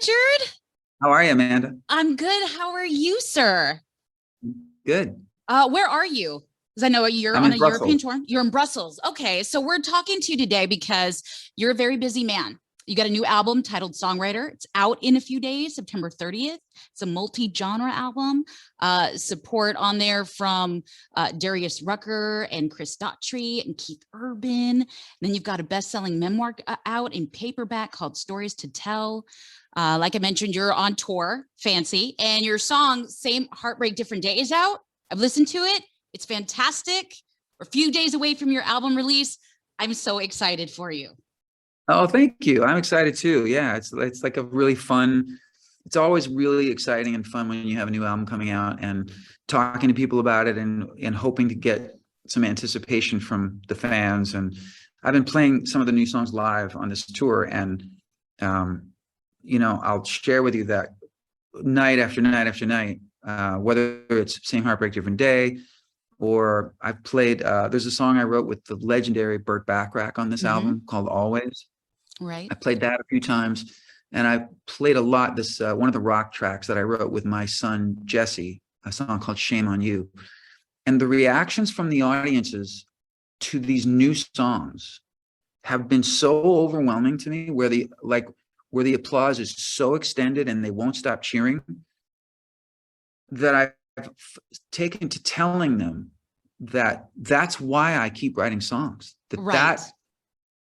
Richard. How are you, Amanda? I'm good. How are you, sir? Good. Where are you? Because I know you're I'm on in a European Brussels. tour. You're in Brussels. Okay, so we're talking to you today because you're a very busy man. You got a new album titled Songwriter. It's out in a few days, September 30th. It's a multi-genre album. Support on there from Darius Rucker and Chris Daughtry and Keith Urban. And then you've got a best-selling memoir out in paperback called Stories to Tell. Like I mentioned, you're on tour, fancy, and your song, Same Heartbreak, Different Day, is out. I've listened to it. It's fantastic. We're a few days away from your album release. I'm so excited for you. Oh, thank you. I'm excited too. Yeah, it's like a really fun. It's always really exciting and fun when you have a new album coming out and talking to people about it and hoping to get some anticipation from the fans. And I've been playing some of the new songs live on this tour, and I'll share with you that night after night after night, whether it's Same Heartbreak, Different Day, or I've played, there's a song I wrote with the legendary Burt Bacharach on this album called Always. Right. I played that a few times, and I played a lot this, one of the rock tracks that I wrote with my son, Jesse, a song called Shame on You. And the reactions from the audiences to these new songs have been so overwhelming to me, where the applause is so extended and they won't stop cheering, that I've taken to telling them that that's why I keep writing songs. That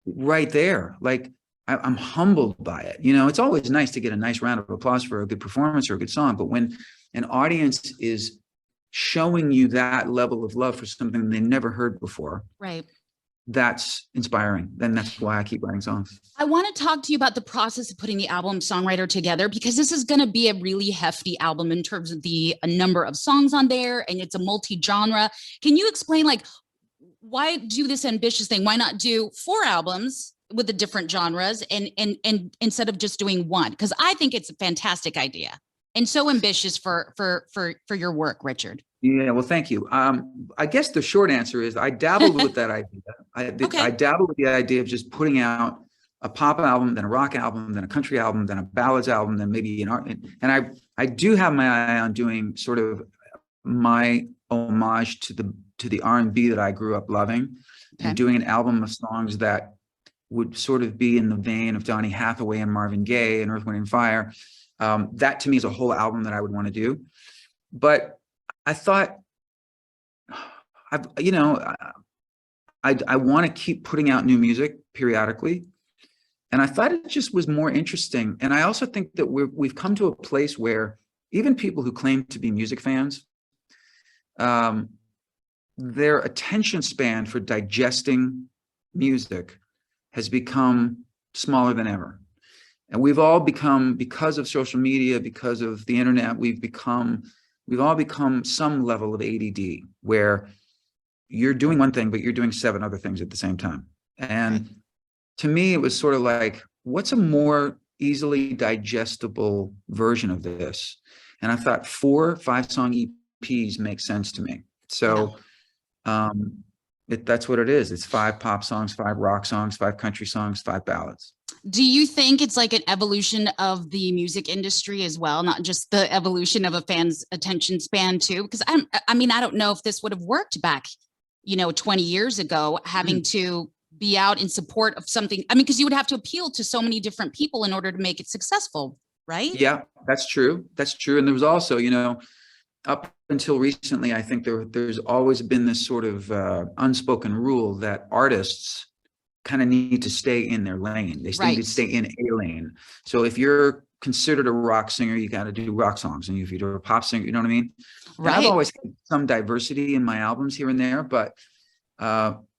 right there, like I'm humbled by it. It's always nice to get a nice round of applause for a good performance or a good song, but when an audience is showing you that level of love for something they never heard before, right, that's inspiring. Then that's why I keep writing songs. I want to talk to you about the process of putting the album Songwriter together, because this is going to be a really hefty album in terms of the number of songs on there, and it's a multi-genre. Can you explain, like, why do this ambitious thing? Why not do 4 albums with the different genres and instead of just doing one? Because I think it's a fantastic idea and so ambitious for your work, Richard. Yeah, well, thank you. I guess the short answer is I dabbled with that idea. I dabbled with the idea of just putting out a pop album, then a rock album, then a country album, then a ballads album, then maybe an art. And I do have my eye on doing sort of my homage to the R&B that I grew up loving, and doing an album of songs that would sort of be in the vein of Donny Hathaway and Marvin Gaye and Earth, Wind and Fire. That to me is a whole album that I would want to do. But I thought, I want to keep putting out new music periodically. And I thought it just was more interesting. And I also think that we've come to a place where even people who claim to be music fans, their attention span for digesting music has become smaller than ever. And we've all become, because of social media, because of the internet, we've all become some level of ADD, where you're doing one thing, but you're doing 7 other things at the same time. And to me, it was sort of like, what's a more easily digestible version of this? And I thought 4 5-song EPs make sense to me. So that's what it is. It's 5 pop songs, 5 rock songs, 5 country songs, 5 ballads. Do you think it's like an evolution of the music industry as well, not just the evolution of a fan's attention span too? Because I don't know if this would have worked back, 20 years ago, having to be out in support of something. I mean, because you would have to appeal to so many different people in order to make it successful, right? Yeah, that's true. That's true. And there was also, up until recently, I think there's always been this sort of unspoken rule that artists kind of need to stay in their lane. They need to stay in a lane. So if you're considered a rock singer, you got to do rock songs. And if you're a pop singer, you know what I mean? Right. And I've always had some diversity in my albums here and there, but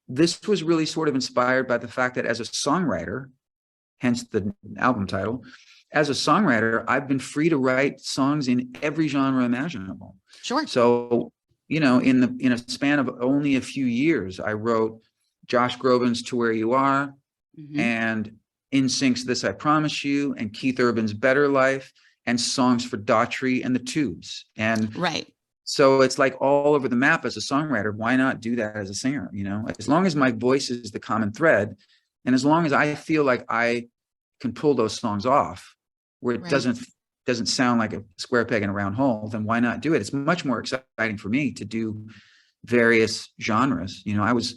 this was really sort of inspired by the fact that as a songwriter, hence the album title, as a songwriter, I've been free to write songs in every genre imaginable. Sure. So, in a span of only a few years, I wrote Josh Groban's To Where You Are, and NSYNC's This I Promise You, and Keith Urban's Better Life, and songs for Daughtry and the Tubes. And so it's like all over the map as a songwriter. Why not do that as a singer? As long as my voice is the common thread, and as long as I feel like I can pull those songs off, where it Right. doesn't sound like a square peg in a round hole, then why not do it? It's much more exciting for me to do various genres. You know, I was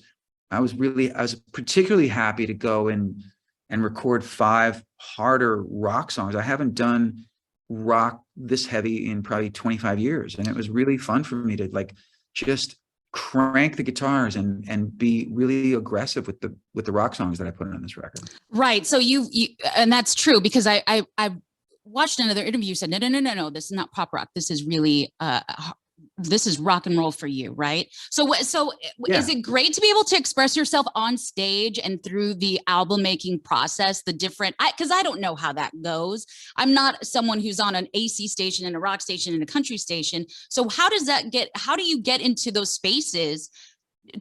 particularly happy to go and record 5 harder rock songs. I haven't done rock this heavy in probably 25 years. And it was really fun for me to like just crank the guitars and be really aggressive with the rock songs that I put on this record. Right. So you and that's true, because I watched another interview. You said, no, this is not pop rock. This is really, this is rock and roll for you, right? So Yeah. Is it great to be able to express yourself on stage and through the album making process, the different, because I don't know how that goes. I'm not someone who's on an AC station and a rock station and a country station. So how do you get into those spaces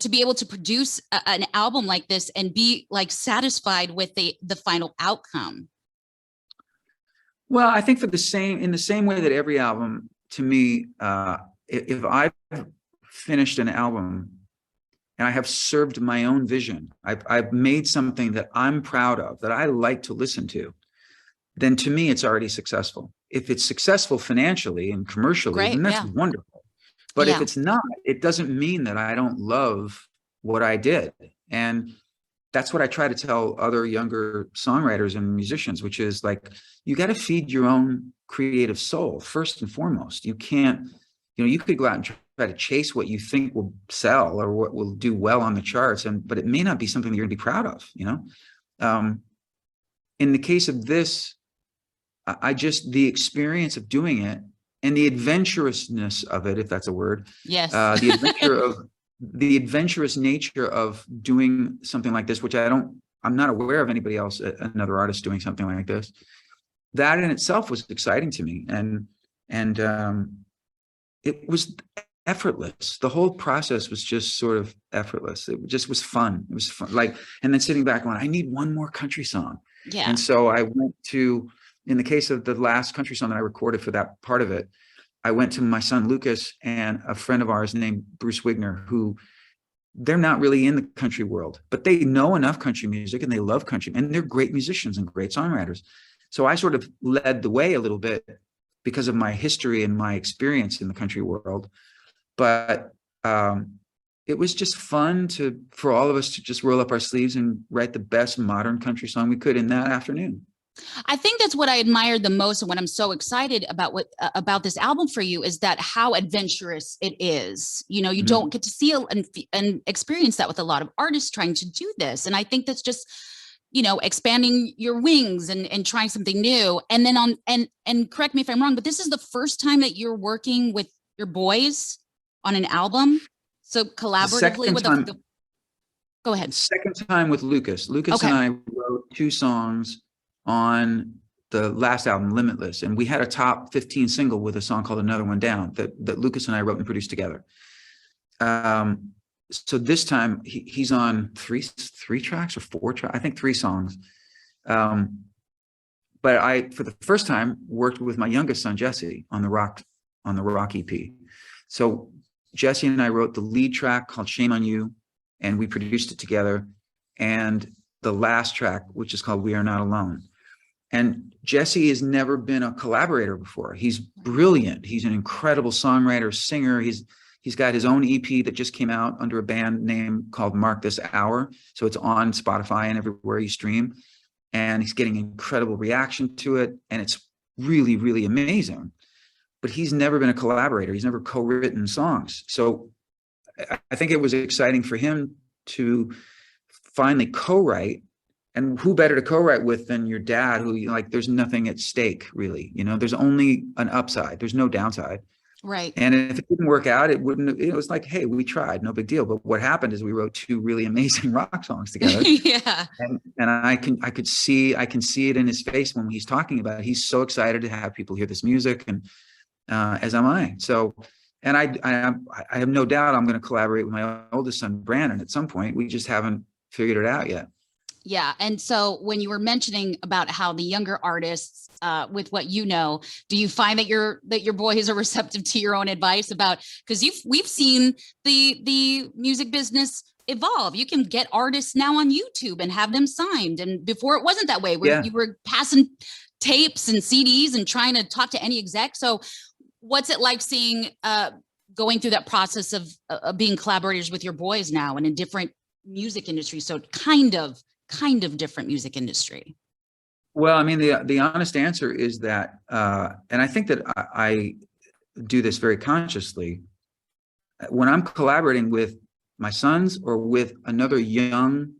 to be able to produce an album like this and be like satisfied with the final outcome? Well, I think in the same way that every album, to me, if I've finished an album and I have served my own vision, I've made something that I'm proud of, that I like to listen to, then to me, it's already successful. If it's successful financially and commercially, Great, then that's yeah. wonderful. But Yeah. if it's not, it doesn't mean that I don't love what I did. And that's what I try to tell other younger songwriters and musicians, which is like, you got to feed your own creative soul first and foremost. You can't, you could go out and try to chase what you think will sell or what will do well on the charts, but it may not be something that you're going to be proud of, In the case of this, the experience of doing it and the adventurousness of it, if that's a word. Yes. The adventurous nature of doing something like this, which I'm not aware of anybody else, another artist doing something like this. That in itself was exciting to me. And it was effortless. The whole process was just sort of effortless. It just was fun. It was fun. And then sitting back going, I need one more country song. Yeah. And so I went to, in the case of the last country song that I recorded for that part of it, I went to my son, Lucas, and a friend of ours named Bruce Wigner, who they're not really in the country world, but they know enough country music and they love country, and they're great musicians and great songwriters. So I sort of led the way a little bit because of my history and my experience in the country world. But it was just fun for all of us to just roll up our sleeves and write the best modern country song we could in that afternoon. I think that's what I admired the most, and what I'm so excited about about this album for you is that how adventurous it is. You Mm-hmm. don't get to see and experience that with a lot of artists trying to do this, and I think that's just expanding your wings and trying something new. And then and correct me if I'm wrong, but this is the first time that you're working with your boys on an album, so collaboratively with Go ahead. Second time with Lucas. Lucas Okay. and I wrote 2 songs on the last album, Limitless, and we had a top 15 single with a song called Another One Down that Lucas and I wrote and produced together. So this time he's on three tracks or 4 tracks, I think 3 songs. But I, for the first time, worked with my youngest son, Jesse, on the rock EP. So Jesse and I wrote the lead track called Shame on You, and we produced it together. And the last track, which is called We Are Not Alone. And Jesse has never been a collaborator before. He's brilliant. He's an incredible songwriter, singer. He's got his own EP that just came out under a band name called Mark This Hour. So it's on Spotify and everywhere you stream. And he's getting incredible reaction to it. And it's really, really amazing. But he's never been a collaborator. He's never co-written songs. So I think it was exciting for him to finally co-write. And who better to co-write with than your dad, who there's nothing at stake, really. There's only an upside. There's no downside. Right. And if it didn't work out, it was like, hey, we tried, no big deal. But what happened is we wrote 2 really amazing rock songs together. Yeah. And I can see it in his face when he's talking about it. He's so excited to have people hear this music, and as am I. So, and I have no doubt I'm going to collaborate with my oldest son, Brandon, at some point. We just haven't figured it out yet. Yeah. And so when you were mentioning about how the younger artists, with what do you find that your boys are receptive to your own advice about, because we've seen the music business evolve. You can get artists now on YouTube and have them signed. And before it wasn't that way, where you were passing tapes and CDs and trying to talk to any exec. So what's it like seeing, going through that process of being collaborators with your boys now in a different music industry? So kind of different music industry. Well, I mean, the honest answer is that, and I think that I do this very consciously. When I'm collaborating with my sons or with another young,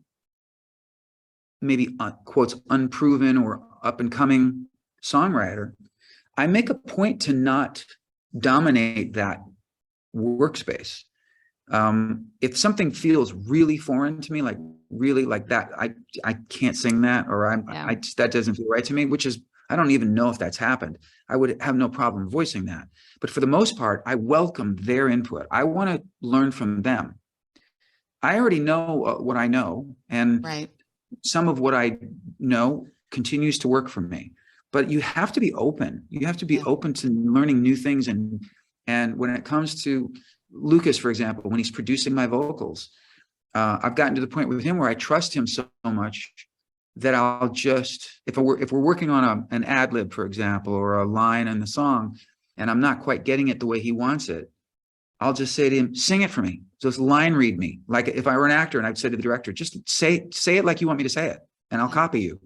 maybe quotes, unproven or up and coming songwriter, I make a point to not dominate that workspace. If something feels really foreign to me, like really like that, I can't sing that, or that doesn't feel right to me, which is, I don't even know if that's happened. I would have no problem voicing that. But for the most part, I welcome their input. I want to learn from them. I already know what I know, and some of what I know continues to work for me. But you have to be open. You have to be open to learning new things. And when it comes to Lucas, for example, when he's producing my vocals, I've gotten to the point with him where I trust him so much that I'll just, if we're working on an ad lib, for example, or a line in the song, and I'm not quite getting it the way he wants it, I'll just say to him, sing it for me. Just line read me. Like if I were an actor and I'd say to the director, just say it like you want me to say it, and I'll copy you.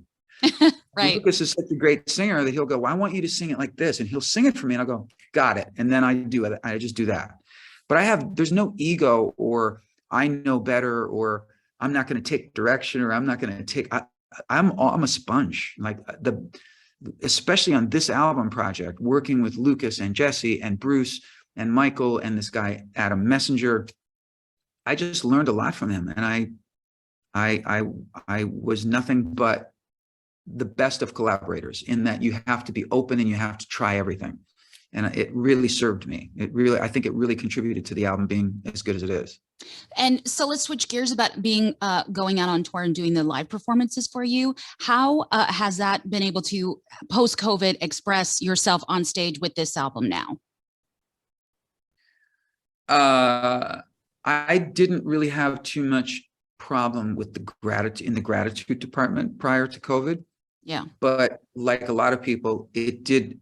Right. Lucas is such a great singer that he'll go, well, I want you to sing it like this. And he'll sing it for me. And I'll go, got it. And then I do it. I just do that. But there's no ego, or I know better, or I'm not going to take direction, or I'm not going to take, I'm a sponge. Like especially on this album project, working with Lucas and Jesse and Bruce and Michael and this guy, Adam Messenger, I just learned a lot from him. And I was nothing but the best of collaborators, in that you have to be open and you have to try everything. And it really served me. I think it really contributed to the album being as good as it is. And so let's switch gears about being going out on tour and doing the live performances for you. How has that been able to, post-COVID, express yourself on stage with this album now? I didn't really have too much problem with the gratitude department prior to COVID. Yeah. But like a lot of people, it did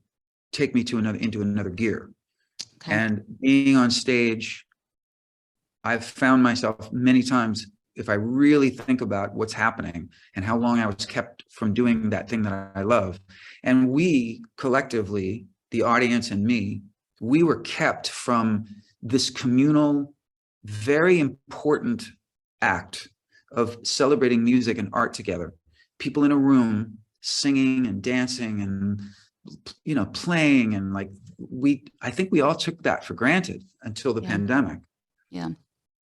take me into another gear. Okay. And being on stage, I've found myself many times, if I really think about what's happening and how long I was kept from doing that thing that I love. And we collectively, the audience and me, we were kept from this communal, very important act of celebrating music and art together. People in a room singing and dancing and, you know, playing, and like I think we all took that for granted until the pandemic. Yeah.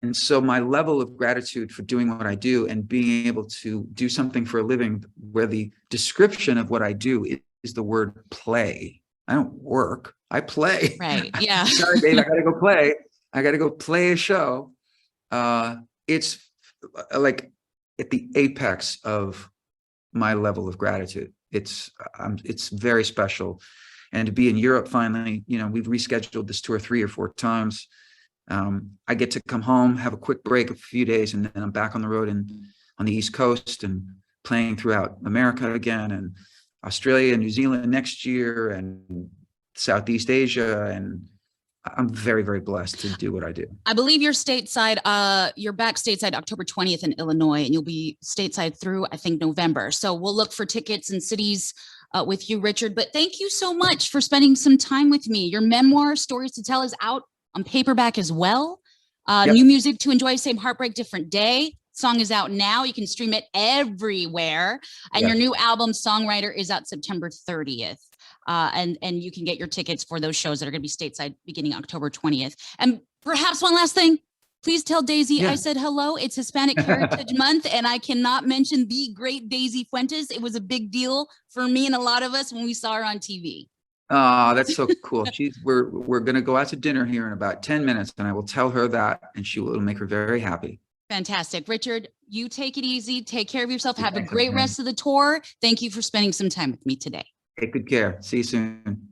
And so my level of gratitude for doing what I do and being able to do something for a living where the description of what I do is the word play. I don't work, I play. Right. Yeah. Sorry, Dave, I gotta go play. I gotta go play a show. It's like at the apex of my level of gratitude. It's very special. And to be in Europe finally, you know, we've rescheduled this tour 3 or 4 times. I get to come home, have a quick break, a few days, and then I'm back on the road and on the East Coast and playing throughout America again, and Australia and New Zealand next year, and Southeast Asia. And I'm very, very blessed to do what I do. I believe you're stateside, you're back stateside October 20th in Illinois, and you'll be stateside through, I think, November. So we'll look for tickets and cities with you, Richard. But thank you so much for spending some time with me. Your memoir, Stories to Tell, is out on paperback as well. New music to enjoy, Same Heartbreak, Different Day. Song is out now. You can stream it everywhere. And your new album, Songwriter, is out September 30th. And you can get your tickets for those shows that are going to be stateside beginning October 20th. And perhaps one last thing, please tell Daisy I said hello. It's Hispanic Heritage Month, and I cannot mention the great Daisy Fuentes. It was a big deal for me and a lot of us when we saw her on TV. Oh, that's so cool. We're going to go out to dinner here in about 10 minutes, and I will tell her that, and it'll make her very happy. Fantastic. Richard, you take it easy. Take care of yourself. Have a great rest of the tour. Thank you for spending some time with me today. Take good care. See you soon.